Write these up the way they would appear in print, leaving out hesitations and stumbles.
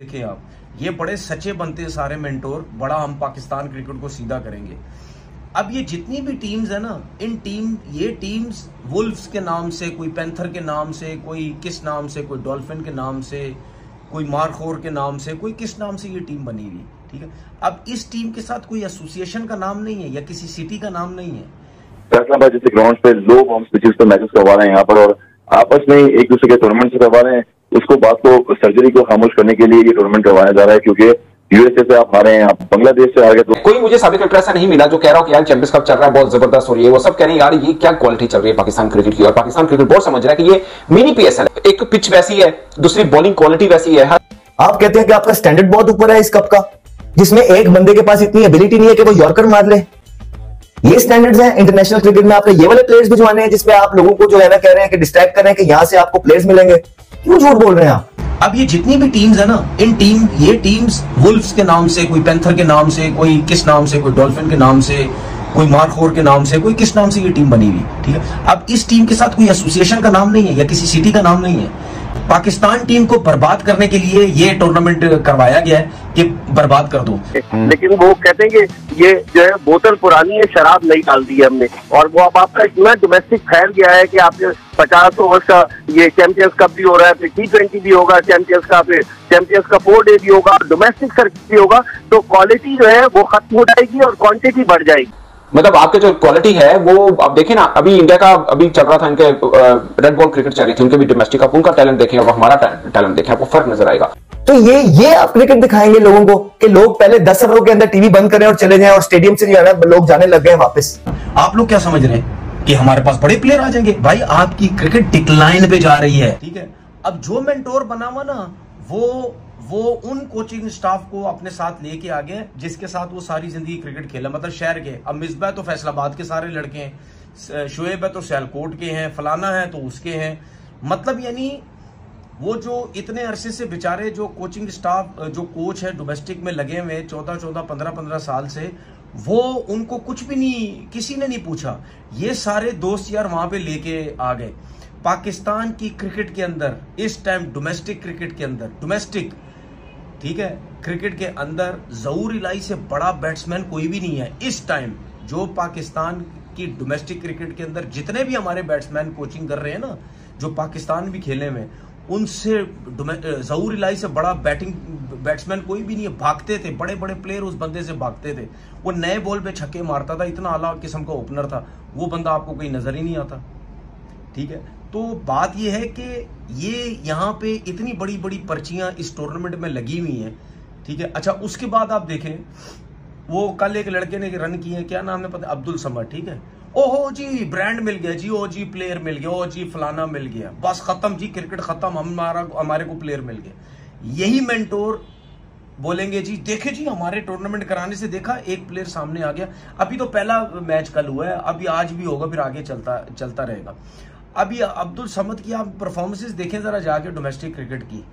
देखिए आप, ये बड़े सच्चे बनते हैं सारे मेंटोर, बड़ा हम पाकिस्तान क्रिकेट को सीधा करेंगे। अब ये जितनी भी टीम्स है ना, ये टीम्स वुल्फ्स के नाम से, कोई पैंथर के नाम से, कोई किस नाम से, कोई डॉल्फिन के नाम से, कोई मारखोर के नाम से, कोई किस नाम से ये टीम बनी हुई, ठीक है। अब इस टीम के साथ कोई एसोसिएशन का नाम नहीं है या किसी सिटी का नाम नहीं है। फैसलाबाद जैसे ग्राउंड पे लो फॉर्म पिचेस पे मैचेस करवा रहे हैं यहाँ पर, और आपस में एक दूसरे के टूर्नामेंट से करवा रहे हैं। उसको बात को सर्जरी को खामोश करने के लिए ये टूर्नामेंट करवाया जा रहा है, क्योंकि यूएसए से आप हारे हैं, आप बांग्लादेश से आ गए। तो कोई मुझे साबित करके ऐसा नहीं मिला जो कह रहा हो कि यार चैंपियंस कप चल रहा है बहुत जबरदस्त हो रही है। वो सब कह रहे हैं यार ये क्या क्वालिटी चल रही है पाकिस्तान क्रिकेट की, और पाकिस्तान क्रिकेट बोर्ड समझ रहा है कि ये मिनी पीएसएल है। एक पिच वैसी है, दूसरी बॉलिंग क्वालिटी वैसी है। आप कहते हैं कि आपका स्टैंडर्ड बहुत ऊपर है इस कप का, जिसमें एक बंदे के पास इतनी एबिलिटी नहीं है कि वो यॉर्कर मार ले। ये स्टैंडर्ड्स हैं इंटरनेशनल क्रिकेट में। आपने ये वाले प्लेयर्स भिजवाने हैं जिसपे आप लोगों को जो है ना कह रहे हैं कि डिस्ट्रैक्ट कर रहे हैं कि यहां से आपको प्लेयर्स मिलेंगे। क्यों झूठ बोल रहे हैं आप? अब ये जितनी भी टीम्स है ना, ये टीम्स वुल्फ्स के नाम से, कोई पैंथर के नाम से, कोई किस नाम से, कोई डॉल्फिन के नाम से, कोई मारखोर के नाम से, कोई किस नाम से ये टीम बनी हुई, ठीक है। अब इस टीम के साथ कोई एसोसिएशन का नाम नहीं है या किसी सिटी का नाम नहीं है। पाकिस्तान टीम को बर्बाद करने के लिए ये टूर्नामेंट करवाया गया है कि बर्बाद कर दो। लेकिन वो कहते हैं कि ये जो है बोतल पुरानी है, शराब नहीं डाल दी है हमने, और वो अब आपका इतना डोमेस्टिक फैल गया है कि आपके 50 ओवर का ये चैंपियंस कप भी हो रहा है, फिर T20 भी होगा चैंपियंस का, फिर चैंपियंस का 4 डे भी होगा, डोमेस्टिक सर्किट भी होगा। तो क्वालिटी जो है वो खत्म हो जाएगी और क्वांटिटी बढ़ जाएगी। मतलब आपके जो क्वालिटी है वो आप देखें ना, अभी इंडिया का अभी चल रहा था, इनके रेड बॉल क्रिकेट चल रही थी, उनके भी डोमेस्टिक, आप उनका टैलेंट देखें और हमारा टैलेंट देखें, आपको फर्क नजर आएगा। तो ये आप क्रिकेट दिखाएंगे लोगों को कि लोग पहले 10 ओवरों के अंदर टीवी बंद करें और चले जाएं और स्टेडियम से जो है ना लोग जाने लग गए वापस। आप लोग क्या समझ रहे हैं कि हमारे पास बड़े प्लेयर आ जाएंगे? भाई आपकी क्रिकेट डिक्लाइन पे जा रही है, ठीक है। अब जो मेंटोर बना हुआ ना, वो उन कोचिंग स्टाफ को अपने साथ लेके आ गए जिसके साथ वो सारी जिंदगी क्रिकेट खेला, मतलब शहर के। अब मिसबा तो फैसलाबाद के सारे लड़के हैं, शुएब है तो सियालकोट के हैं, फलाना है तो उसके हैं। मतलब यानी वो जो इतने अरसे से बेचारे जो कोचिंग स्टाफ, जो कोच है डोमेस्टिक में लगे हुए 14-14, 15-15 साल से, वो उनको कुछ भी नहीं, किसी ने नहीं पूछा। ये सारे दोस्त यार वहां पे लेके आ गए। पाकिस्तान की क्रिकेट के अंदर इस टाइम, डोमेस्टिक क्रिकेट के अंदर, डोमेस्टिक, ठीक है, क्रिकेट के अंदर ज़हूर इलाही से बड़ा बैट्समैन कोई भी नहीं है इस टाइम। जो पाकिस्तान की डोमेस्टिक क्रिकेट के अंदर जितने भी हमारे बैट्समैन कोचिंग कर रहे हैं ना, जो पाकिस्तान भी खेले में, उनसे ज़हूर इलाही से बड़ा बैट्समैन कोई भी नहीं है। भागते थे बड़े बड़े प्लेयर, उस बंदे से भागते थे। वो नए बॉल पे छक्के मारता था, इतना आला किस्म का ओपनर था। वो बंदा आपको कहीं नजर ही नहीं आता, ठीक है। तो बात यह है कि ये यहाँ पे इतनी बड़ी बड़ी पर्चियां इस टूर्नामेंट में लगी हुई हैं, ठीक है। अच्छा, उसके बाद आप देखें, वो कल एक लड़के ने रन किए, क्या नाम है पता, अब्दुल समद, ठीक है। ओहो जी ब्रांड मिल गया जी, ओ जी प्लेयर मिल गया, ओ जी फलाना मिल गया, बस खत्म जी, क्रिकेट खत्म, हमारे को प्लेयर मिल गया। यही मेंटोर बोलेंगे जी देखे जी हमारे टूर्नामेंट कराने से देखा एक प्लेयर सामने आ गया। अभी तो पहला मैच कल हुआ है, अभी आज भी होगा, फिर आगे चलता रहेगा। अभी अब्दुल समद की आप परफॉर्मेंसेस देखें जरा जाके डोमेस्टिक क्रिकेट की,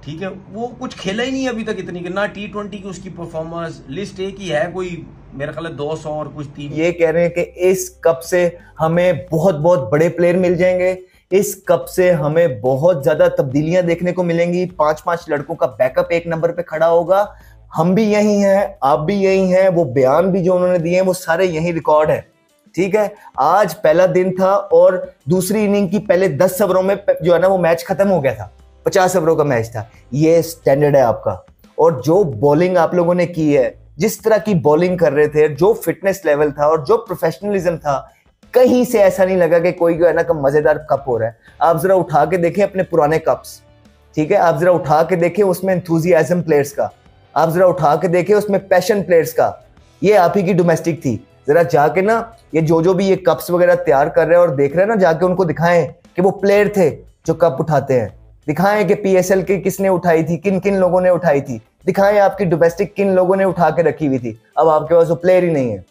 ठीक है। वो कुछ खेला ही नहीं अभी तक इतनी, ना T20 की उसकी परफॉर्मेंस, लिस्ट एक ही है, कोई मेरा ख्याल है 200 और कुछ 3। ये कह रहे हैं कि इस कप से हमें बहुत बहुत बड़े प्लेयर मिल जाएंगे, इस कप से हमें बहुत ज्यादा तब्दीलियां देखने को मिलेंगी, 5-5 लड़कों का बैकअप एक नंबर पे खड़ा होगा। हम भी यही हैं, आप भी यही हैं, वो बयान भी जो उन्होंने दिए हैं वो सारे यही रिकॉर्ड है, ठीक है। आज पहला दिन था और दूसरी इनिंग की पहले 10 ओवरों में जो है ना वो मैच खत्म हो गया था, 50 ओवरों का मैच था। ये स्टैंडर्ड है आपका। और जो बॉलिंग आप लोगों ने की है, जिस तरह की बॉलिंग कर रहे थे, जो फिटनेस लेवल था और जो प्रोफेशनलिज्म था, कहीं से ऐसा नहीं लगा कि कोई जो है ना मजेदार कप हो रहा है। आप जरा उठा के देखें अपने पुराने कप्स, ठीक है। आप जरा उठा के देखें उसमें एंथुजियाज्म प्लेयर्स का, आप जरा उठा के देखें उसमें पैशन प्लेयर्स का। ये आप ही की डोमेस्टिक थी। जरा जाके ना ये जो भी ये कप्स वगैरह तैयार कर रहे हैं और देख रहे हैं ना, जाके उनको दिखाएं कि वो प्लेयर थे जो कप उठाते हैं। दिखाएं कि PSL की किसने उठाई थी, किन किन लोगों ने उठाई थी। दिखाएं आपकी डोमेस्टिक किन लोगों ने उठा के रखी हुई थी। अब आपके पास वो प्लेयर ही नहीं है।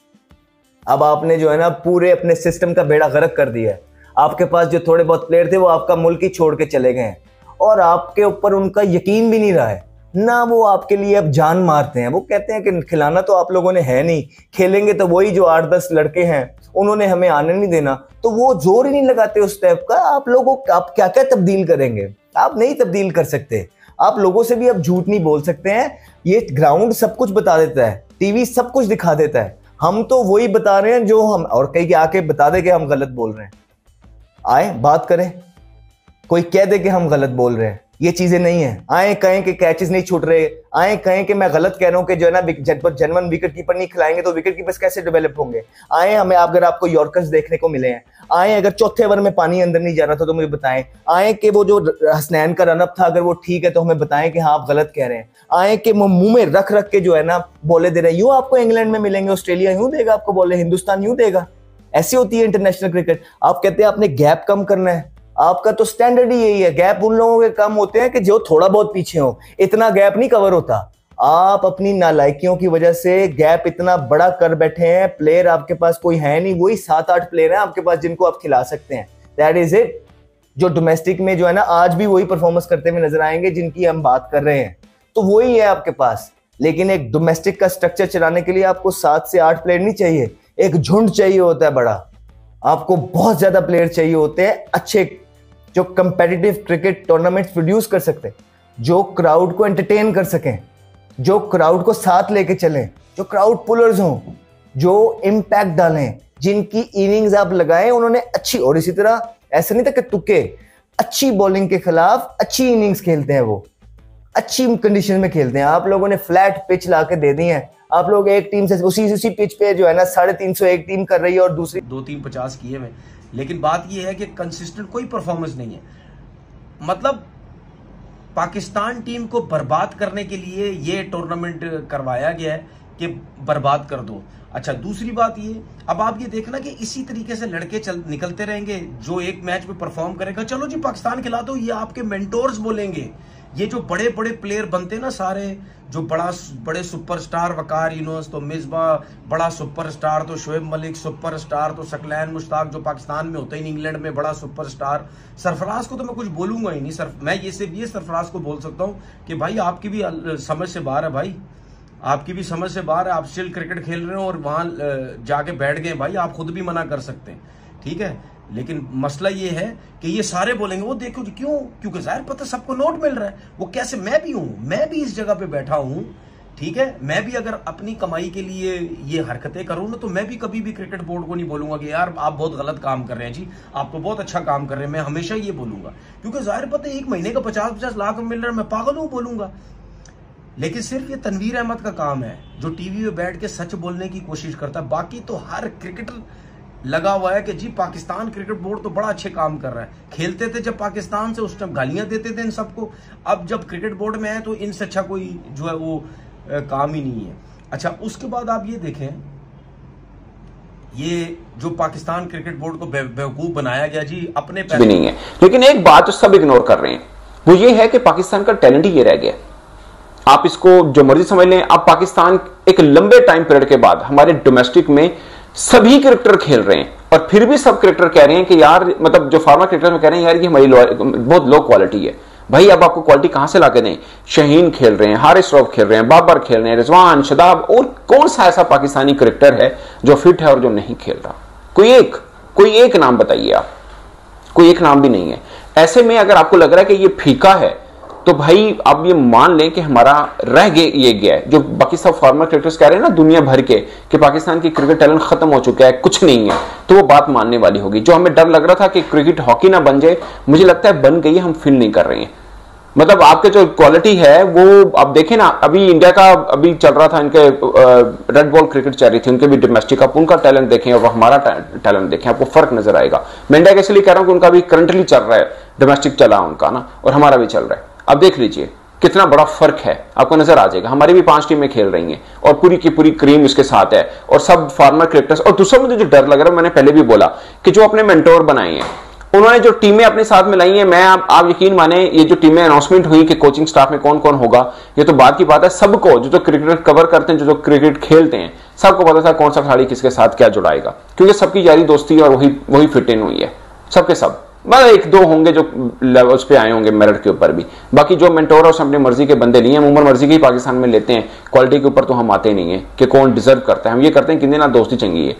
अब आपने जो है ना पूरे अपने सिस्टम का बेड़ा गर्क कर दिया है। आपके पास जो थोड़े बहुत प्लेयर थे वो आपका मुल्क ही छोड़ के चले गए हैं और आपके ऊपर उनका यकीन भी नहीं रहा है ना। वो आपके लिए अब जान मारते हैं। वो कहते हैं कि खिलाना तो आप लोगों ने है नहीं, खेलेंगे तो वही जो 8-10 लड़के हैं, उन्होंने हमें आने नहीं देना। तो वो जोर ही नहीं लगाते उस टाइप का। आप लोगों आप क्या क्या तब्दील करेंगे? आप नहीं तब्दील कर सकते। आप लोगों से भी अब झूठ नहीं बोल सकते हैं। ये ग्राउंड सब कुछ बता देता है, टीवी सब कुछ दिखा देता है, हम तो वही बता रहे हैं जो हम, और कहीं के आके बता दे कि हम गलत बोल रहे हैं, आए बात करें, कोई कह दे कि हम गलत बोल रहे हैं, ये चीजें नहीं है। आए कहें कि कैचेस नहीं छूट रहे, आए कहें कि मैं गलत कह रहा हूं कि जो है ना जनवन विकेट कीपर नहीं खिलाएंगे तो विकेट कीपर्स कैसे डेवलप होंगे। आए हमें अगर आपको यॉर्कर्स देखने को मिले हैं, आए अगर चौथे ओवर में पानी अंदर नहीं जा रहा था तो मुझे बताएं, आए कि वो जो हसनैन का रनअप था अगर वो ठीक है तो हमें बताएं कि हाँ आप गलत कह रहे हैं। आए कि मुंह में रख रख के जो है ना बॉले दे रहे हैं, यूं आपको इंग्लैंड में मिलेंगे, ऑस्ट्रेलिया यूं देगा आपको बॉले, हिंदुस्तान यूं देगा। ऐसी होती है इंटरनेशनल क्रिकेट। आप कहते हैं आपने गैप कम करना है, आपका तो स्टैंडर्ड ही यही है, गैप उन लोगों के कम होते हैं कि जो थोड़ा बहुत पीछे हो, इतना गैप नहीं कवर होता। आप अपनी नालायकियों की वजह से गैप इतना बड़ा कर बैठे हैं, प्लेयर आपके पास कोई है नहीं, वही 7-8 प्लेयर हैं आपके पास जिनको आप खिला सकते हैं, दैट इज इट। जो डोमेस्टिक में जो है ना आज भी वही परफॉर्मेंस करते हुए नजर आएंगे जिनकी हम बात कर रहे हैं, तो वही है आपके पास। लेकिन एक डोमेस्टिक का स्ट्रक्चर चलाने के लिए आपको 7 से 8 प्लेयर नहीं चाहिए, एक झुंड चाहिए होता है बड़ा, आपको बहुत ज्यादा प्लेयर चाहिए होते हैं अच्छे, जो कंपेटिटिव क्रिकेट टूर्नामेंट्स प्रोड्यूस कर सकते हैं, जो क्राउड को एंटरटेन कर सकें, जो क्राउड को साथ लेके चलें, जो क्राउड पुलर्स हों, जो इम्पैक्ट डालें, जिनकी इनिंग्स आप लगाएं उन्होंने अच्छी, और इसी तरह ऐसा नहीं था कि तुक्के, अच्छी बॉलिंग के खिलाफ अच्छी इनिंग्स खेलते हैं, वो अच्छी कंडीशन में खेलते हैं। आप लोगों ने फ्लैट पिच ला के दे दी है, आप लोग एक टीम से उसी पिच पे जो है ना 350 एक टीम कर रही है और दूसरी 2-3 50 किए में। लेकिन बात यह है कि कंसिस्टेंट कोई परफॉर्मेंस नहीं है। मतलब पाकिस्तान टीम को बर्बाद करने के लिए ये टूर्नामेंट करवाया गया है कि बर्बाद कर दो। अच्छा, दूसरी बात ये, अब आप ये देखना कि इसी तरीके से लड़के निकलते रहेंगे, जो एक मैच में परफॉर्म करेगा चलो जी पाकिस्तान खिला दो, ये आपके मेंटोर्स बोलेंगे। ये जो बड़े बड़े प्लेयर बनते ना सारे, जो बड़े सुपरस्टार, वकार यूनुस तो मिसबा बड़ा सुपरस्टार, तो शोएब मलिक सुपरस्टार, तो सकलैन मुश्ताक जो पाकिस्तान में होता ही नहीं, इंग्लैंड में बड़ा सुपरस्टार। सरफराज को तो मैं कुछ बोलूंगा ही नहीं, मैं ये सिर्फ ये सरफराज को बोल सकता हूँ कि भाई आपकी भी समझ से बाहर है, भाई आपकी भी समझ से बाहर है, आप स्टिल क्रिकेट खेल रहे हो और वहां जाके बैठ गए, भाई आप खुद भी मना कर सकते हैं, ठीक है। लेकिन मसला ये है कि ये सारे बोलेंगे वो देखो क्यों, क्योंकि जाहिर पता सबको नोट मिल रहा है। वो कैसे, मैं भी हूं, मैं भी इस जगह पे बैठा हूं, ठीक है, मैं भी अगर अपनी कमाई के लिए ये हरकतें करूं ना तो मैं भी कभी भी क्रिकेट बोर्ड को नहीं बोलूंगा कि यार आप बहुत गलत काम कर रहे हैं जी, आप तो बहुत अच्छा काम कर रहे हैं। मैं हमेशा ये बोलूंगा क्योंकि जाहिर पता है 1 महीने का 50-50 लाख मिल रहा है, मैं पागल हूं बोलूंगा। लेकिन सिर्फ ये तनवीर अहमद का काम है जो टीवी में बैठ के सच बोलने की कोशिश करता है, बाकी तो हर क्रिकेटर लगा हुआ है कि जी पाकिस्तान क्रिकेट बोर्ड तो बड़ा अच्छे काम कर रहा है। खेलते थे जब पाकिस्तान से उस टाइम गालियां देते थे इन सबको, अब जब क्रिकेट बोर्ड में है तो इनसे अच्छा कोई जो है वो काम ही नहीं है। अच्छा, उसके बाद आप ये देखें, ये जो पाकिस्तान क्रिकेट बोर्ड को बेवकूफ बनाया गया जी, अपने भी नहीं है। लेकिन एक बात जो सब इग्नोर कर रहे हैं वो ये है कि पाकिस्तान का टैलेंट ही ये रह गया। आप इसको जो मर्जी समझ लें, अब पाकिस्तान एक लंबे टाइम पीरियड के बाद हमारे डोमेस्टिक में सभी क्रिकेटर खेल रहे हैं और फिर भी सब क्रिकेटर कह रहे हैं कि यार, मतलब जो फार्मर क्रिकेटर में कह रहे हैं यार ये हमारी बहुत लो क्वालिटी है। भाई अब आपको क्वालिटी कहां से लाके दें? शहीन खेल रहे हैं, हारिस रऊफ खेल रहे हैं, बाबर खेल रहे हैं, रिजवान, शदाब, और कौन सा ऐसा पाकिस्तानी क्रिकेटर है जो फिट है और जो नहीं खेल रहा? कोई एक नाम बताइए आप, कोई एक नाम भी नहीं है। ऐसे में अगर आपको लग रहा है कि ये फीका है तो भाई आप ये मान लें कि हमारा रह गया है। जो बाकी सब फॉर्मर क्रिकेटर्स कह रहे हैं ना दुनिया भर के कि पाकिस्तान की क्रिकेट टैलेंट खत्म हो चुका है, कुछ नहीं है, तो वो बात मानने वाली होगी। जो हमें डर लग रहा था कि क्रिकेट हॉकी ना बन जाए, मुझे लगता है बन गई है, हम फील नहीं कर रहे हैं। मतलब आपके जो क्वालिटी है वो आप देखें ना, अभी इंडिया का अभी चल रहा था, इनके रेड बॉल क्रिकेट चल रही थी, उनके भी डोमेस्टिक, आप उनका टैलेंट देखें और हमारा टैलेंट देखें, आपको फर्क नजर आएगा। मैं इंडिया के इसलिए कह रहा हूं कि उनका भी करंटली चल रहा है, डोमेस्टिक चला उनका ना, और हमारा भी चल रहा है। अब देख लीजिए कितना बड़ा फर्क है, आपको नजर आ जाएगा। हमारी भी 5 टीमें खेल रही हैं और पूरी की पूरी क्रीम इसके साथ है और सब फार्मर क्रिकेटर्स। और दूसरा मुझे जो डर लग रहा है, मैंने पहले भी बोला कि जो अपने मेंटोर बनाए हैं, उन्होंने जो टीमें अपने साथ मिलाई हैं, मैं आप यकीन माने, ये जो टीमें अनाउंसमेंट हुई कि कोचिंग स्टाफ में कौन कौन होगा, ये तो बात की बात है। सबको जो क्रिकेट कवर करते हैं, जो क्रिकेट खेलते हैं, सबको पता था कौन सा खिलाड़ी किसके साथ क्या जुड़ाएगा, क्योंकि सबकी यारी दोस्ती और वही फिट इन हुई है, सबके सब। मतलब 1-2 होंगे जो लेवल्स पे आए होंगे मेरिट के ऊपर भी, बाकी जो मेंटोर और अपनी मर्जी के बंदे लिए, हम उम्र मर्जी के ही पाकिस्तान में लेते हैं, क्वालिटी के ऊपर तो हम आते नहीं है कि कौन डिजर्व करता है। हम ये करते हैं कि ना दोस्ती चंगी है।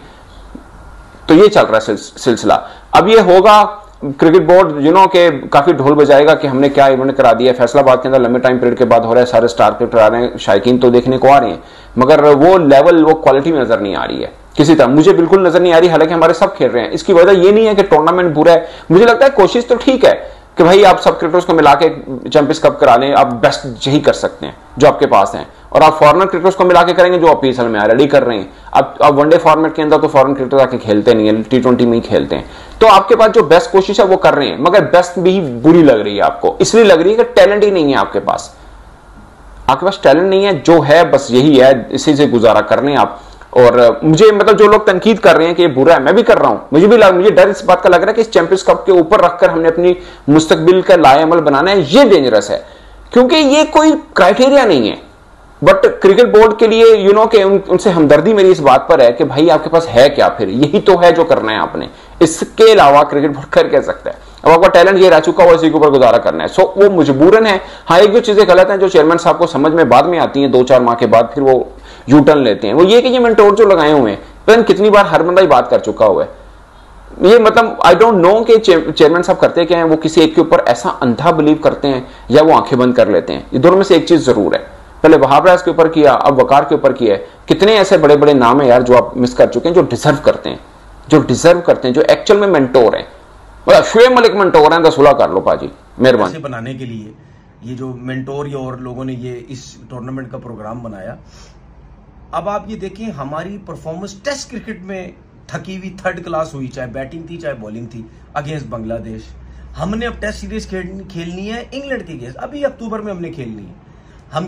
तो ये चल रहा है सिलसिला। अब ये होगा क्रिकेट बोर्ड के काफी ढोल बजाएगा कि हमने क्या इवेंट करा दिया है। फैसलाबाद के अंदर लंबे टाइम पीरियड के बाद हो रहा है, सारे स्टार क्रिकेटर आ रहे हैं, शायकीन तो देखने को आ रहे हैं, मगर वो लेवल, वो क्वालिटी में नजर नहीं आ रही है किसी तरह, मुझे बिल्कुल नजर नहीं आ रही। हालांकि हमारे सब खेल रहे हैं, इसकी वजह ये नहीं है कि टूर्नामेंट बुरा है। मुझे लगता है कोशिश तो ठीक है कि भाई आप सब क्रिकेटर्स को मिला के चैंपियंस कप करा लें, आप बेस्ट यही कर सकते हैं जो आपके पास हैं, और आप फॉरेनर क्रिकेटर्स को मिला के करेंगे जो पीएसएल में ऑलरेडी कर रहे हैं। अब वनडे फॉर्मेट के अंदर तो फॉरेन क्रिकेटर आके खेलते नहीं है, T20 में ही खेलते हैं। तो आपके पास जो बेस्ट कोशिश है वो कर रहे हैं, मगर बेस्ट भी बुरी लग रही है आपको, इसलिए लग रही है कि टैलेंट ही नहीं है आपके पास टैलेंट नहीं है, जो है बस यही है, इसी से गुजारा कर रहे हैं आप। और मुझे मतलब जो लोग तनकीद कर रहे हैं कि ये बुरा है, मैं भी कर रहा हूं, मुझे डर इस बात का लग रहा है कि इस चैंपियंस कप के ऊपर रखकर हमने अपनी मुस्तकबिल का लाएअमल बनाना है, ये डेंजरस है, क्योंकि ये कोई क्राइटेरिया नहीं है। बट क्रिकेट बोर्ड के लिए कि उनसे हमदर्दी मेरी इस बात पर है कि भाई आपके पास है क्या, फिर यही तो है जो करना है आपने, इसके अलावा क्रिकेट बोर्ड कर क्या सकता है। अब आपका टैलेंट ये रह चुका हुआ, इसी के ऊपर गुजारा करना है, सो वो मजबूरन है। हाँ, एक जो चीजें गलत हैं जो चेयरमैन साहब को समझ में बाद में आती हैं, 2-4 माह के बाद फिर वो यू टर्न लेते हैं, वो ये कि ये मेंटोर जो लगाए हुए हैं, पता कितनी बार हर बंदा ही बात कर चुका हुआ है। ये मतलब आई डोंट नो कि चेयरमैन साहब करते क्या है, वो किसी एक के ऊपर ऐसा अंधा बिलीव करते हैं या वो आंखें बंद कर लेते हैं। ये दोनों में से एक चीज जरूर है। पहले वहाब राज के ऊपर किया, अब वकार के ऊपर किया है। कितने ऐसे बड़े बड़े नाम है यार जो आप मिस कर चुके हैं, जो डिजर्व करते हैं, जो एक्चुअल में मेंटोर हैं। मतलब शुएब मलिक मेंटोर हैं, तो सुलह कर लो पाजी, मेहरबानी। बनाने के लिए ये जो मेंटोर या और लोगों ने ये इस टूर्नामेंट का प्रोग्राम बनाया। अब आप ये देखें, हमारी परफॉर्मेंस टेस्ट क्रिकेट में थकी हुई थर्ड क्लास हुई, चाहे बैटिंग थी चाहे बॉलिंग थी, अगेंस्ट बांग्लादेश। हमने अब टेस्ट सीरीज खेलनी है इंग्लैंड के अगेंस्ट, अभी अक्टूबर में हमने खेलनी है। हम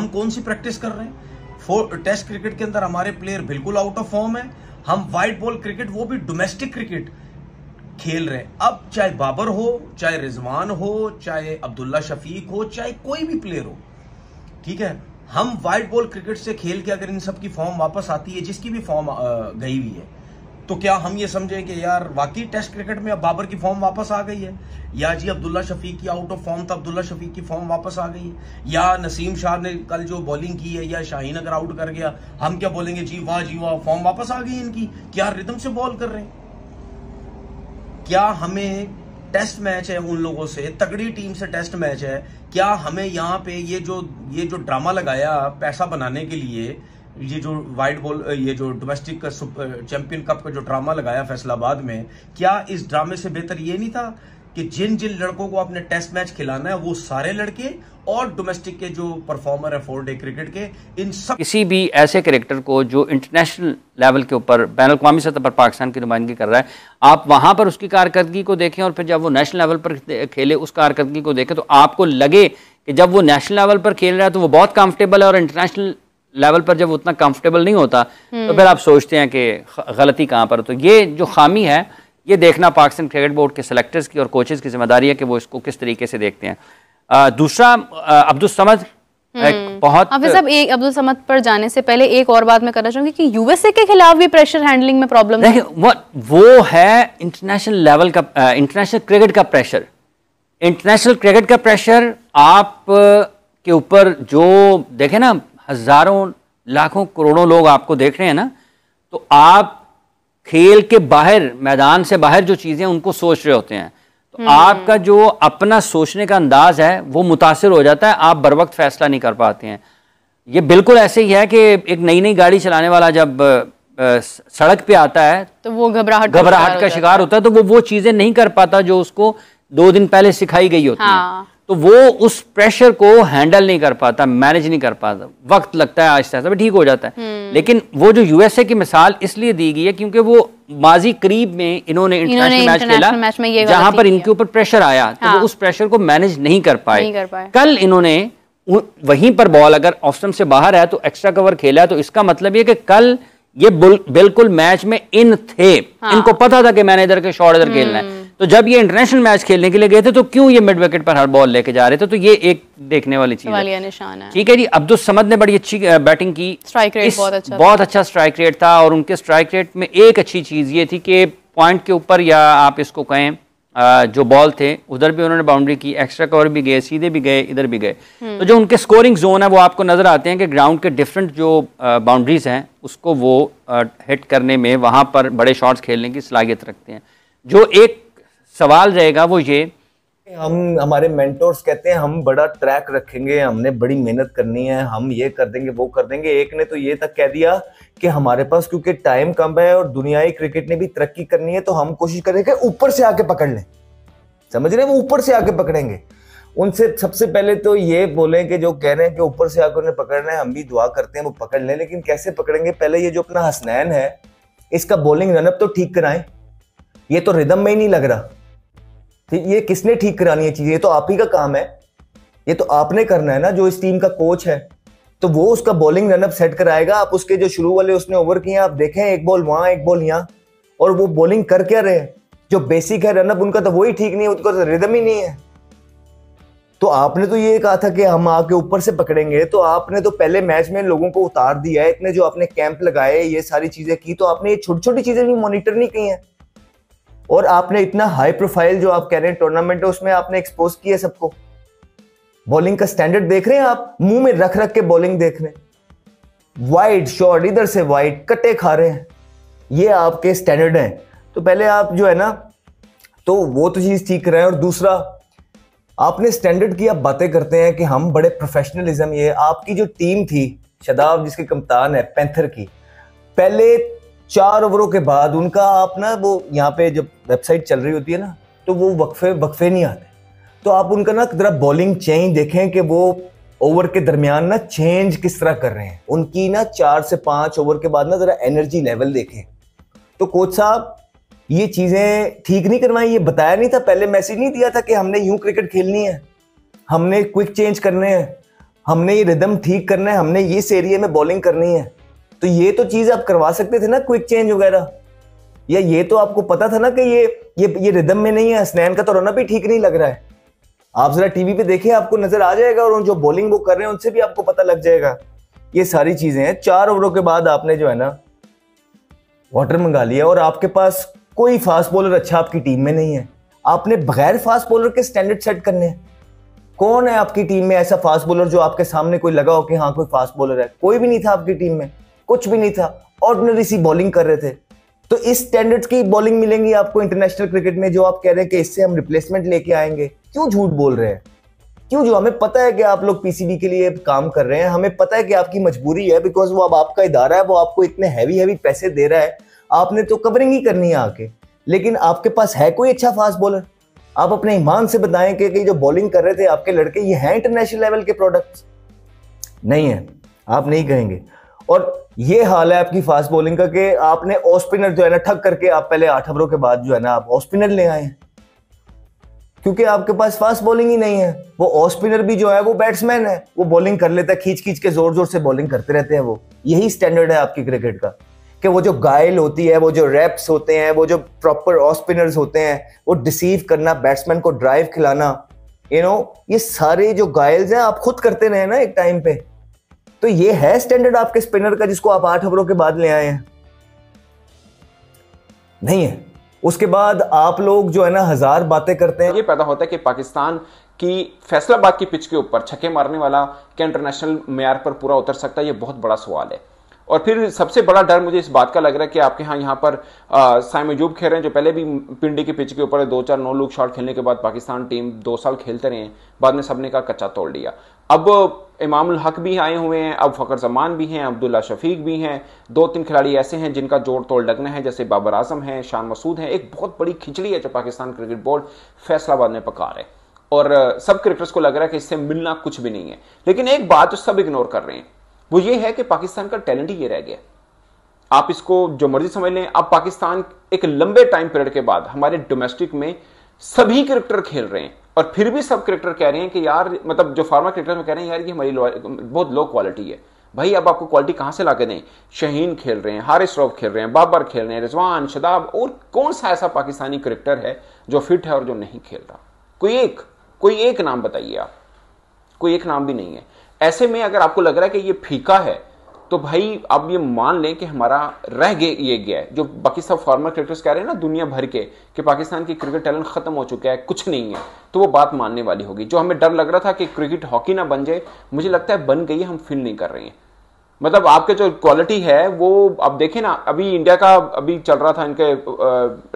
कौन सी प्रैक्टिस कर रहे हैं? टेस्ट क्रिकेट के अंदर हमारे प्लेयर बिल्कुल आउट ऑफ फॉर्म है। हम व्हाइट बॉल क्रिकेट, वो भी डोमेस्टिक क्रिकेट खेल रहे हैं। अब चाहे बाबर हो, चाहे रिजवान हो, चाहे अब्दुल्ला शफीक हो, चाहे कोई भी प्लेयर हो, ठीक है, हम व्हाइट बॉल क्रिकेट से खेल के अगर इन सब की फॉर्म वापस आती है, जिसकी भी फॉर्म गई हुई है, तो क्या हम ये समझे कि यार वाकई टेस्ट क्रिकेट में अब बाबर की फॉर्म वापस आ गई है, या जी अब्दुल्ला शफीक की आउट ऑफ फॉर्म था, अब्दुल्ला शफीक की फॉर्म वापस आ गई है, या नसीम शाह ने कल जो बॉलिंग की है, या शाहीन अगर आउट कर गया, हम क्या बोलेंगे जी वाह फॉर्म वापस आ गई इनकी, क्या रिदम से बॉल कर रहे हैं? क्या हमें टेस्ट मैच है उन लोगों से, तगड़ी टीम से टेस्ट मैच है, क्या हमें यहाँ पे ये जो ड्रामा लगाया पैसा बनाने के लिए, ये जो वाइट बॉल, ये जो डोमेस्टिक का चैंपियन कप का जो ड्रामा लगाया फैसलाबाद में, क्या इस ड्रामे से बेहतर ये नहीं था कि जिन जिन लड़कों को आपने टेस्ट मैच खिलाना है वो सारे लड़के और डोमेस्टिक के जो परफॉर्मर है 4 डे क्रिकेट के, इन सब किसी भी ऐसे क्रिकेटर को जो इंटरनेशनल लेवल के ऊपर बैनुल-अक़वामी सतह पर पाकिस्तान की नुमाइंदगी कर रहा है, आप वहां पर उसकी कारकर्दगी को देखें और फिर जब वो नेशनल लेवल पर खेले उस कारकर्दगी को देखें, तो आपको लगे कि जब वो नेशनल लेवल पर खेल रहा है तो वो बहुत कंफर्टेबल है, और इंटरनेशनल लेवल पर जब उतना कंफर्टेबल नहीं होता तो फिर आप सोचते हैं कि गलती कहाँ पर। तो ये जो खामी है, ये देखना पाकिस्तान क्रिकेट बोर्ड के सेलेक्टर्स की और कोचेस की जिम्मेदारी है कि वो इसको किस तरीके से देखते हैं। दूसरा, अब्दुल समद बहुत एक अब्दुल समद पर जाने से पहले एक और बात मैं करना चाहूंगी कि यूएसए के खिलाफ भी प्रेशर हैंडलिंग में प्रॉब्लम है। वो है इंटरनेशनल लेवल का, इंटरनेशनल क्रिकेट का प्रेशर। इंटरनेशनल क्रिकेट का प्रेशर आप के ऊपर जो देखे ना, हजारों लाखों करोड़ों लोग आपको देख रहे हैं ना, तो आप खेल के बाहर, मैदान से बाहर जो चीजें उनको सोच रहे होते हैं, तो आपका जो अपना सोचने का अंदाज है वो मुतासिर हो जाता है, आप बर वक्त फैसला नहीं कर पाते हैं। ये बिल्कुल ऐसे ही है कि एक नई गाड़ी चलाने वाला जब सड़क पे आता है तो वो घबराहट का शिकार होता है, तो वो चीजें नहीं कर पाता जो उसको 2 दिन पहले सिखाई गई होती है। तो वो उस प्रेशर को हैंडल नहीं कर पाता, मैनेज नहीं कर पाता, वक्त लगता है, आहिस्ता आहिस्ता ठीक हो जाता है। लेकिन वो जो यूएसए की मिसाल इसलिए दी गई है क्योंकि वो माजी करीब में इन्होंने इंटरनेशनल मैच खेला जहां पर इनके ऊपर प्रेशर आया, तो वो उस प्रेशर को मैनेज नहीं कर पाए। कल इन्होंने वहीं पर बॉल अगर ऑफ स्टंप से बाहर है तो एक्स्ट्रा कवर खेला, तो इसका मतलब ये कि कल ये बिल्कुल मैच में इन थे, इनको पता था कि मैंने इधर के शॉट इधर खेलना है। तो जब ये इंटरनेशनल मैच खेलने के लिए गए थे तो क्यों ये मिड विकेट पर हर बॉल लेके जा रहे थे? तो ये एक देखने वाली चीज है। ठीक है जी, अब्दुल समद ने बड़ी अच्छी बैटिंग की, स्ट्राइक रेट बहुत अच्छा स्ट्राइक रेट था, और उनके स्ट्राइक रेट में एक अच्छी चीज ये थी कि पॉइंट के ऊपर, या आप इसको कहें जो बॉल थे उधर भी उन्होंने बाउंड्री की, एक्स्ट्रा कवर भी गए, सीधे भी गए, इधर भी गए। तो जो उनके स्कोरिंग जोन है वो आपको नजर आते हैं कि ग्राउंड के डिफरेंट जो बाउंड्रीज हैं उसको वो हिट करने में, वहां पर बड़े शॉट्स खेलने की सलाहियत रखते हैं। जो एक सवाल रहेगा वो ये, हम हमारे मेंटोर्स कहते हैं हम बड़ा ट्रैक रखेंगे, हमने बड़ी मेहनत करनी है, हम ये कर देंगे वो कर देंगे। एक ने तो ये तक कह दिया कि हमारे पास क्योंकि टाइम कम है और दुनियाई क्रिकेट ने भी तरक्की करनी है तो हम कोशिश करेंगे ऊपर से आके पकड़ लें। समझ रहे हैं, वो ऊपर से आके पकड़ेंगे। उनसे सबसे पहले तो ये बोलें कि जो कह रहे हैं कि ऊपर से आकर उन्हें पकड़ना है, हम भी दुआ करते हैं वो पकड़ लें, लेकिन कैसे पकड़ेंगे? पहले ये जो अपना हसनैन है इसका बॉलिंग रनअप तो ठीक कराएं। ये तो रिदम में ही नहीं लग रहा। ये किसने ठीक करानी है चीज? ये तो आप ही का काम है, ये तो आपने करना है ना, जो इस टीम का कोच है। तो वो उसका बॉलिंग रनअप सेट कराएगा। आप उसके जो शुरू वाले उसने ओवर किए आप देखें, एक बॉल वहां एक बॉल यहाँ, और वो बॉलिंग कर क्या रहे? जो बेसिक है रनअप उनका तो वही ठीक नहीं है, उनका तो रिदम ही नहीं है। तो आपने तो ये कहा था कि हम आके ऊपर से पकड़ेंगे, तो आपने तो पहले मैच में लोगों को उतार दिया है। इतने जो आपने कैंप लगाए, ये सारी चीजें की, तो आपने ये छोटी छोटी चीजें भी मॉनिटर नहीं की हैं। और आपने इतना हाई प्रोफाइल जो आप कह रहे हैं टूर्नामेंट है उसमें आपने एक्सपोज किया सबको। बॉलिंग का स्टैंडर्ड देख रहे हैं आप, मुंह में रख रख के बॉलिंग देख रहे हैं, वाइड शॉट इधर से वाइड कटे खा रहे हैं, ये आपके स्टैंडर्ड हैं। तो पहले आप जो है ना, तो वो तो चीज ठीक रहे हैं। और दूसरा, आपने स्टैंडर्ड की आप बातें करते हैं कि हम बड़े प्रोफेशनलिज्म। ये आपकी जो टीम थी, शादाब जिसके कप्तान है पैंथर की, पहले 4 ओवरों के बाद उनका आप ना, वो यहाँ पे जब वेबसाइट चल रही होती है ना, तो वो वक्फे नहीं आते। तो आप उनका ना जरा बॉलिंग चेंज देखें कि वो ओवर के दरमियान ना चेंज किस तरह कर रहे हैं। उनकी ना 4 से 5 ओवर के बाद ना जरा एनर्जी लेवल देखें। तो कोच साहब ये चीजें ठीक नहीं करवाई, ये बताया नहीं था पहले, मैसेज नहीं दिया था कि हमने यूं क्रिकेट खेलनी है, हमने क्विक चेंज करने हैं, हमने ये रिदम ठीक करना है, हमने ये इस एरिया में बॉलिंग करनी है। तो ये तो चीज आप करवा सकते थे ना, क्विक चेंज वगैरह। या ये तो आपको पता था ना कि ये रिदम में नहीं है, हसनैन का तो रनअप भी ठीक नहीं लग रहा है। आप जरा टीवी पे देखिए, आपको नजर आ जाएगा, और जो बॉलिंग वो कर रहे हैं उनसे भी आपको पता लग जाएगा। ये सारी चीजें हैं। 4 ओवरों के बाद आपने जो है ना वाटर मंगा लिया, और आपके पास कोई फास्ट बॉलर अच्छा आपकी टीम में नहीं है। आपने बगैर फास्ट बॉलर के स्टैंडर्ड सेट करने हैं। कौन है आपकी टीम में ऐसा फास्ट बॉलर जो आपके सामने कोई लगा हो कि हाँ कोई फास्ट बॉलर है? कोई भी नहीं था आपकी टीम में, कुछ भी नहीं था, ऑर्डिनरी सी बॉलिंग कर रहे थे। तो इस स्टैंडर्ड्स की बॉलिंग मिलेंगी आपको इंटरनेशनल क्रिकेट में, जो आप कह रहे हैं कि इससे हम रिप्लेसमेंट लेके आएंगे। क्यों झूठ बोल रहे हैं? क्यों? जो हमें पता है कि आप लोग पीसीबी के लिए काम कर रहे हैं, हमें पता है कि आपकी मजबूरी है, बिकॉज वो अब आपका इदारा है, वो आपको इतने हैवी पैसे दे रहा है, आपने तो कवरिंग ही करनी है आके। लेकिन आपके पास है कोई अच्छा फास्ट बॉलर? आप अपने ईमान से बताएं कि जो बॉलिंग कर रहे थे आपके लड़के, ये हैं इंटरनेशनल लेवल के प्रोडक्ट्स? नहीं है, आप नहीं कहेंगे। और ये हाल है आपकी फास्ट बॉलिंग का कि आपने ऑफ स्पिनर जो है ना ठग करके आप पहले 8 ओवरों के बाद जो है ना आप ऑफ स्पिनर ले आए हैं, क्योंकि आपके पास फास्ट बॉलिंग ही नहीं है। वो ऑफ स्पिनर भी जो है वो बैट्समैन है, वो बॉलिंग कर लेता है, खींच के जोर जोर से बॉलिंग करते रहते हैं। वो यही स्टैंडर्ड है आपकी क्रिकेट का, कि वो जो गाइल होती है, वो जो रैप्स होते हैं, वो जो प्रॉपर ऑफ स्पिनर्स होते हैं, वो डिसीव करना, बैट्समैन को ड्राइव खिलाना, ये सारे जो गाइल्स हैं आप खुद करते रहे ना एक टाइम पे। तो ये है स्टैंडर्ड आपके स्पिनर का जिसको आप 8 ओवरों के बाद ले आए हैं? नहीं है। उसके बाद आप लोग जो है ना 1000 बातें करते हैं। ये पैदा होता है कि पाकिस्तान की फैसलाबाद की पिच के ऊपर छक्के मारने वाला क्या इंटरनेशनल मेयार पर पूरा उतर सकता है? ये बहुत बड़ा सवाल है। और फिर सबसे बड़ा डर मुझे इस बात का लग रहा है कि आपके यहाँ पर साइम अयूब खेल रहे हैं, जो पहले भी पिंडी की पिच के ऊपर 2-4 नो लुक शॉट खेलने के बाद पाकिस्तान टीम 2 साल खेलते रहे, बाद में सबने का कच्चा तोड़ लिया। अब इमाम उल हक भी आए हुए हैं, अब फखर जमान भी हैं, अब्दुल्ला शफीक भी हैं, 2-3 खिलाड़ी ऐसे हैं जिनका जोड़ तोड़ लगना है, जैसे बाबर आजम है, शान मसूद है। एक बहुत बड़ी खिचड़ी है जो पाकिस्तान क्रिकेट बोर्ड फैसलाबाद में पका रहे, और सब क्रिकेटर्स को लग रहा है कि इससे मिलना कुछ भी नहीं है। लेकिन एक बात जो सब इग्नोर कर रहे हैं वो ये है कि पाकिस्तान का टैलेंट ही ये रह गया। आप इसको जो मर्जी समझ लें, अब पाकिस्तान एक लंबे टाइम पीरियड के बाद हमारे डोमेस्टिक में सभी क्रिकेटर खेल रहे हैं, और फिर भी सब क्रिकेटर कह रहे हैं कि यार, मतलब जो फार्मर क्रिकेटर में कह रहे हैं यार ये हमारी बहुत लो क्वालिटी है। भाई अब आपको क्वालिटी कहां से लाके दें? शहीन खेल रहे हैं, हारिस रऊफ खेल रहे हैं, बाबर खेल रहे हैं, रिजवान, शदाब, और कौन सा ऐसा पाकिस्तानी क्रिकेटर है जो फिट है और जो नहीं खेल रहा? कोई एक नाम बताइए आप। कोई एक नाम भी नहीं है। ऐसे में अगर आपको लग रहा है कि ये फीका है, तो भाई आप ये मान लें कि हमारा रह गया है। जो बाकी सब फॉर्मर क्रिकेटर्स कह रहे हैं ना दुनिया भर के कि पाकिस्तान की क्रिकेट टैलेंट खत्म हो चुका है, कुछ नहीं है, तो वो बात मानने वाली होगी। जो हमें डर लग रहा था कि क्रिकेट हॉकी ना बन जाए, मुझे लगता है बन गई है, हम फील नहीं कर रहे हैं। मतलब आपके जो क्वालिटी है वो आप देखें ना, अभी इंडिया का अभी चल रहा था, इनके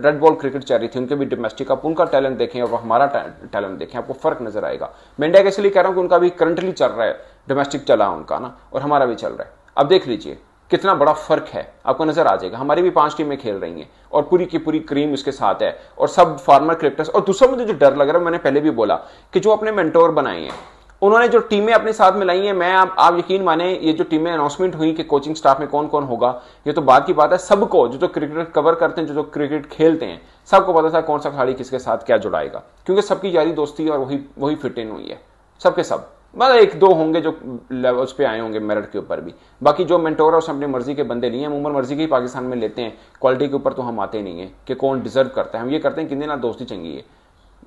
रेड बॉल क्रिकेट चल रही थी, उनके भी डोमेस्टिक, आप उनका टैलेंट देखें और हमारा टैलेंट देखें, आपको फर्क नजर आएगा। मैं इंडिया के इसलिए कह रहा हूं कि उनका भी करंटली चल रहा है, डोमेस्टिक चला उनका ना, और हमारा भी चल रहा है। अब देख लीजिए कितना बड़ा फर्क है, आपको नजर आ जाएगा। हमारी भी 5 टीमें खेल रही हैं और पूरी की पूरी क्रीम उसके साथ है, और सब फॉर्मर क्रिकेटर्स। और दूसरा मुझे जो डर लग रहा है, मैंने पहले भी बोला कि जो अपने मेंटोर बनाए हैं, उन्होंने जो टीमें अपने साथ मिलाई हैं, मैं आप यकीन माने, ये जो टीमें अनाउंसमेंट हुई कि कोचिंग स्टाफ में कौन कौन होगा, ये तो बात की बात है। सबको जो क्रिकेट कवर करते हैं, जो क्रिकेट खेलते हैं, सबको पता था कौन सा खिलाड़ी किसके साथ क्या जुड़ाएगा, क्योंकि सबकी यारी दोस्ती और वही फिट इन हुई है, सबके सब। मतलब 1-2 होंगे जो लेवल्स पे आए होंगे मेरिट के ऊपर भी, बाकी जो मेंटोर है उसने अपनी मर्जी के बंदे लिए हैं। उमर मर्जी के ही पाकिस्तान में लेते हैं, क्वालिटी के ऊपर तो हम आते नहीं है कि कौन डिजर्व करता है। हम ये करते हैं कि ना दोस्ती चंगी है।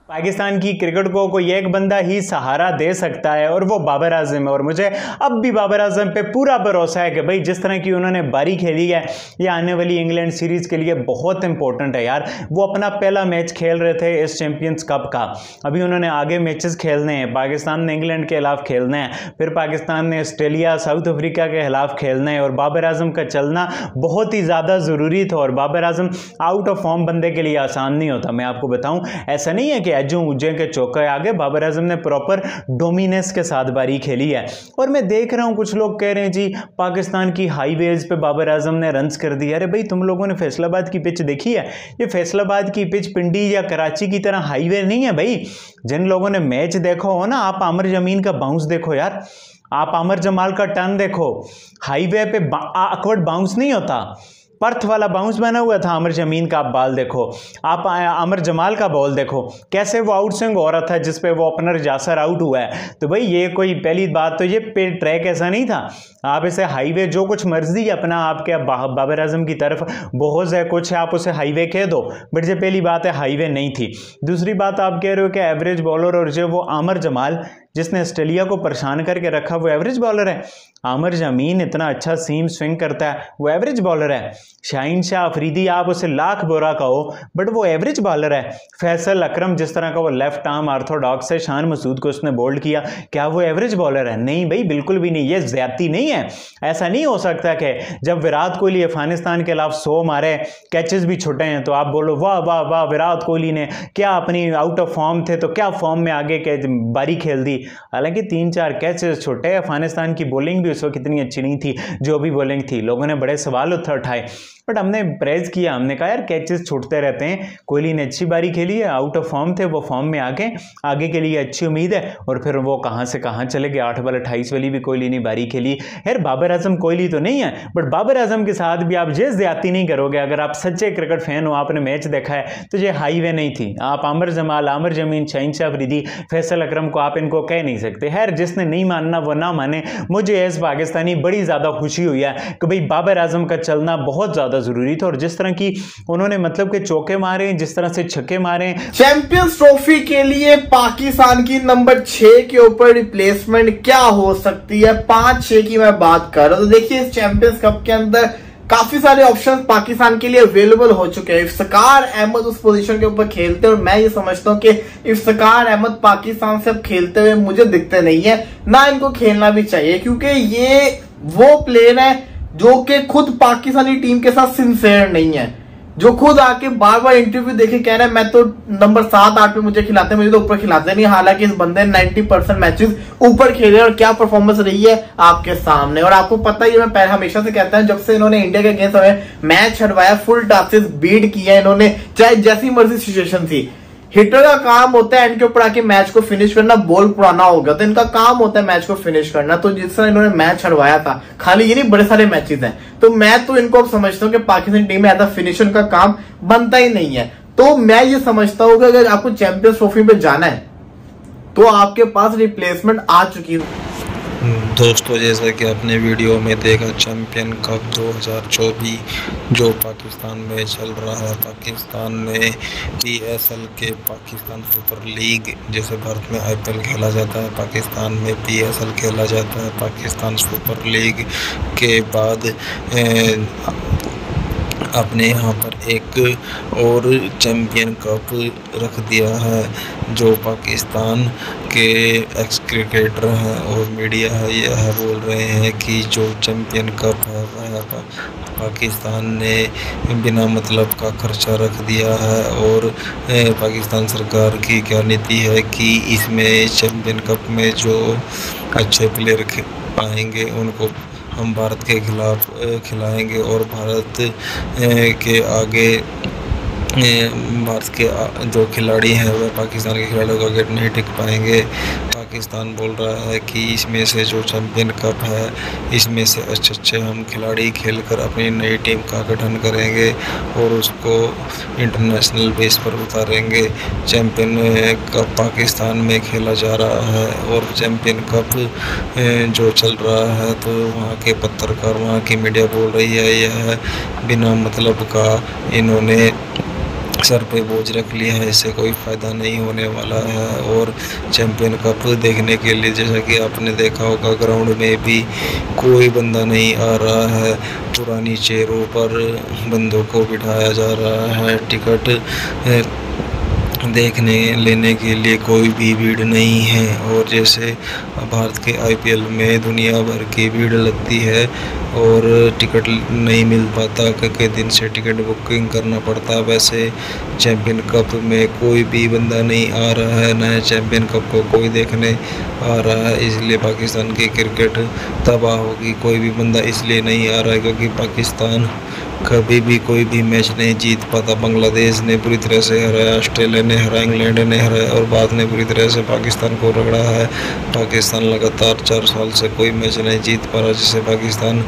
पाकिस्तान की क्रिकेट को कोई एक बंदा ही सहारा दे सकता है और वो बाबर आजम है। और मुझे अब भी बाबर आजम पे पूरा भरोसा है कि भाई जिस तरह की उन्होंने बारी खेली है, ये आने वाली इंग्लैंड सीरीज के लिए बहुत इंपॉर्टेंट है यार। वो अपना पहला मैच खेल रहे थे इस चैंपियंस कप का, अभी उन्होंने आगे मैचेस खेलने हैं। पाकिस्तान ने इंग्लैंड के खिलाफ खेलना है, फिर पाकिस्तान ने ऑस्ट्रेलिया, साउथ अफ्रीका के खिलाफ खेलना है, और बाबर आजम का चलना बहुत ही ज़्यादा ज़रूरी था। और Babar Azam out of form बंदे के लिए आसान नहीं होता, मैं आपको बताऊं। ऐसा नहीं है कि एजू उज्जैन के चौके आगे, बाबर आजम ने प्रॉपर डोमिनेंस के साथ बारी खेली है। और मैं देख रहा हूं कुछ लोग कह रहे हैं जी पाकिस्तान की हाईवेज पे बाबर आजम ने रन्स कर दिया। अरे भाई तुम लोगों ने फैसलाबाद की पिच देखी है? ये फैसलाबाद की पिच पिंडी या कराची की तरह हाईवे नहीं है भाई। जिन लोगों ने मैच देखा हो ना, आप आमिर जमीन का बाउंस देखो यार, आप आमिर जमाल का टर्न देखो, हाईवे पे अकवर्ड बाउंस नहीं होता, पर्थ वाला बाउंस बना हुआ था। आमिर जमीन का आप बॉल देखो, आप आमिर जमाल का बॉल देखो, कैसे वो आउट स्विंग हो रहा था जिसपे वो ओपनर जासर आउट हुआ है। तो भाई ये कोई पहली बात तो ये पे ट्रैक ऐसा नहीं था, आप इसे हाईवे जो कुछ मर्जी अपना आपके बाबर आजम की तरफ बहुत है कुछ है, आप उसे हाईवे कह दो, बट ये पहली बात है हाईवे नहीं थी। दूसरी बात आप कह रहे हो कि एवरेज बॉलर, और जो वो आमिर जमाल जिसने ऑस्ट्रेलिया को परेशान करके रखा वो एवरेज बॉलर है? आमिर जमीन इतना अच्छा सीम स्विंग करता है, वो एवरेज बॉलर है? शाहीन शाह अफरीदी आप उसे लाख बुरा कहो बट वो एवरेज बॉलर है? फैसल अकरम जिस तरह का वो लेफ्ट आर्म ऑर्थोडॉक्स है, शान मसूद को उसने बोल्ड किया, क्या वो एवरेज बॉलर है? नहीं भाई, बिल्कुल भी नहीं। ये ज्यादती नहीं है। ऐसा नहीं हो सकता कि जब विराट कोहली अफगानिस्तान के खिलाफ 100 मारे, कैचेस भी छुटे हैं, तो आप बोलो वाह वाह वाह विराट कोहली ने क्या अपनी आउट ऑफ फॉर्म थे तो क्या फॉर्म में आगे बारी खेल दी। हालांकि 3-4 कैचेस छुटे। अफगानिस्तान की बॉलिंग भी उस वक्त इतनी अच्छी नहीं थी, जो भी बॉलिंग थी लोगों ने बड़े सवाल उठाए, बट हमने प्रेज किया, हमने कहा यार कैचेस छूटते रहते हैं। कोहली ने अच्छी बारी खेली है, आउट ऑफ फॉर्म थे, वो फॉर्म में आगे के लिए अच्छी उम्मीद है। और फिर वो कहां से कहां चले गए, 8 बॉल 28 वाली भी कोहली ने बारी खेली। यार बाबर आजम कोहली तो नहीं है, बट बाबर आजम के साथ भी आप ये ज्यादती नहीं करोगे। अगर आप सच्चे क्रिकेट फैन हो, आपने मैच देखा है, तो ये हाईवे नहीं थी। आप आमिर जमाल, आमिर जमीन, शाहीन शाह अफरीदी, फैसल अकरम को आप इनको कह नहीं सकते। खैर जिसने नहीं मानना वो ना माने। मुझे एज पाकिस्तानी बड़ी ज्यादा खुशी हुई है कि भाई बाबर आजम का चलना बहुत ज्यादा जरूरी था। और जिस तरह की उन्होंने मतलब के चौके मारे, जिस तरह से छक्के मारे। चैंपियंस ट्रॉफी के लिए पाकिस्तान की नंबर 6 के ऊपर रिप्लेसमेंट क्या हो सकती है? 5-6 की मैं बात कर रहा हूं। तो देखिए इस चैंपियंस कप के अंदर काफी सारे ऑप्शंस पाकिस्तान के लिए अवेलेबल हो चुके हैं। इफ्तिकार अहमद उस पोजीशन के ऊपर खेलते हैं और मैं ये समझता हूं कि इफ्तिकार अहमद पाकिस्तान से अब खेलते हुए मुझे दिखते नहीं है, ना इनको खेलना भी चाहिए, क्योंकि ये वो प्लेयर है जो कि खुद पाकिस्तानी टीम के साथ सिंसियर नहीं है, जो खुद आके बार बार इंटरव्यू देखे कह रहे हैं मैं तो नंबर 7-8 पे मुझे खिलाते हैं, मुझे तो ऊपर खिलाते नहीं। हालांकि इस बंदे ने 90% मैचेस ऊपर खेले और क्या परफॉर्मेंस रही है आपके सामने। और आपको पता ही है, मैं हमेशा से कहता हूं, जब से इन्होंने इंडिया के अगेंस्ट हमें मैच हटवाया, फुल टॉसेस बीट किया इन्होंने, चाहे जैसी मर्जी सिचुएशन थी। हिटर का काम होता है एंड के ऊपर आके मैच को फिनिश करना, बॉल पुराना हो गया तो इनका काम होता है मैच को फिनिश करना। तो जिस तरह इन्होंने मैच हरवाया था, खाली ये नहीं बड़े सारे मैचेस हैं, तो मैं तो इनको अब समझता हूँ कि पाकिस्तान टीम में एज अ फिनिशर का काम बनता ही नहीं है। तो मैं ये समझता हूँ कि अगर आपको चैंपियंस ट्रॉफी पे जाना है तो आपके पास रिप्लेसमेंट आ चुकी है। दोस्तों जैसा कि आपने वीडियो में देखा, चैंपियन कप 2024 जो पाकिस्तान में चल रहा है, पाकिस्तान में PSL के पाकिस्तान सुपर लीग, जैसे भारत में IPL खेला जाता है, पाकिस्तान में PSL खेला जाता है। पाकिस्तान सुपर लीग के बाद अपने यहाँ पर एक और चैम्पियन कप रख दिया है, जो पाकिस्तान के एक्स क्रिकेटर हैं और मीडिया है यह बोल रहे हैं कि जो चैम्पियन कप है वह पाकिस्तान ने बिना मतलब का खर्चा रख दिया है। और पाकिस्तान सरकार की क्या नीति है कि इसमें चैम्पियन कप में जो अच्छे प्लेयर आएंगे उनको हम भारत के खिलाफ खिलाएंगे और भारत के आगे भारत के जो खिलाड़ी हैं वह पाकिस्तान के खिलाड़ियों को आगे नहीं टिक पाएंगे। पाकिस्तान बोल रहा है कि इसमें से जो चैम्पियन कप है इसमें से अच्छे हम खिलाड़ी खेलकर अपनी नई टीम का गठन करेंगे और उसको इंटरनेशनल बेस पर उतारेंगे। चैम्पियन कप पाकिस्तान में खेला जा रहा है और चैम्पियन कप जो चल रहा है तो वहाँ के पत्रकार, वहाँ की मीडिया बोल रही है यह बिना मतलब का इन्होंने सर पे बोझ रख लिया है, इससे कोई फ़ायदा नहीं होने वाला है। और चैम्पियन कप देखने के लिए जैसा कि आपने देखा होगा ग्राउंड में भी कोई बंदा नहीं आ रहा है, पुरानी चेयरों पर बंदों को बिठाया जा रहा है। टिकट देखने लेने के लिए कोई भी भीड़ नहीं है। और जैसे भारत के IPL में दुनिया भर की भीड़ लगती है और टिकट नहीं मिल पाता, कई दिन से टिकट बुकिंग करना पड़ता है, वैसे चैम्पियन कप में कोई भी बंदा नहीं आ रहा है, नया चैम्पियन कप को कोई देखने आ रहा है। इसलिए पाकिस्तान की क्रिकेट तबाह होगी। कोई भी बंदा इसलिए नहीं आ रहा है क्योंकि पाकिस्तान कभी भी कोई भी मैच नहीं जीत पाता। बांग्लादेश ने बुरी तरह से हराया, ऑस्ट्रेलिया ने हराया, इंग्लैंड ने हराया और बाद में बुरी तरह से पाकिस्तान को रगड़ा है। पाकिस्तान लगातार 4 साल से कोई मैच नहीं जीत पा रहा, जिससे पाकिस्तान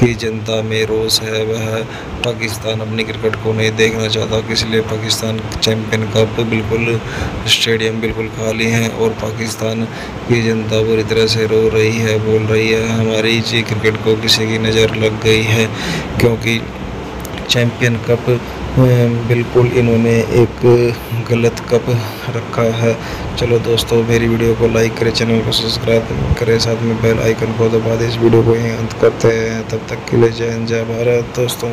की जनता में रोष है। वह पाकिस्तान अपनी क्रिकेट को नहीं देखना चाहता, इसलिए पाकिस्तान चैम्पियन कप बिल्कुल स्टेडियम बिल्कुल खाली हैं और पाकिस्तान की जनता बुरी तरह से रो रही है, बोल रही है हमारी जी क्रिकेट को किसी की नज़र लग गई है, क्योंकि चैम्पियन कप बिल्कुल इन्होंने एक गलत कप रखा है। चलो दोस्तों, मेरी वीडियो को लाइक करें, चैनल को सब्सक्राइब करें, साथ में बेल आइकन को दबा दें। इस वीडियो को यहीं अंत करते हैं, तब तक के लिए जय हिंद जय भारत दोस्तों।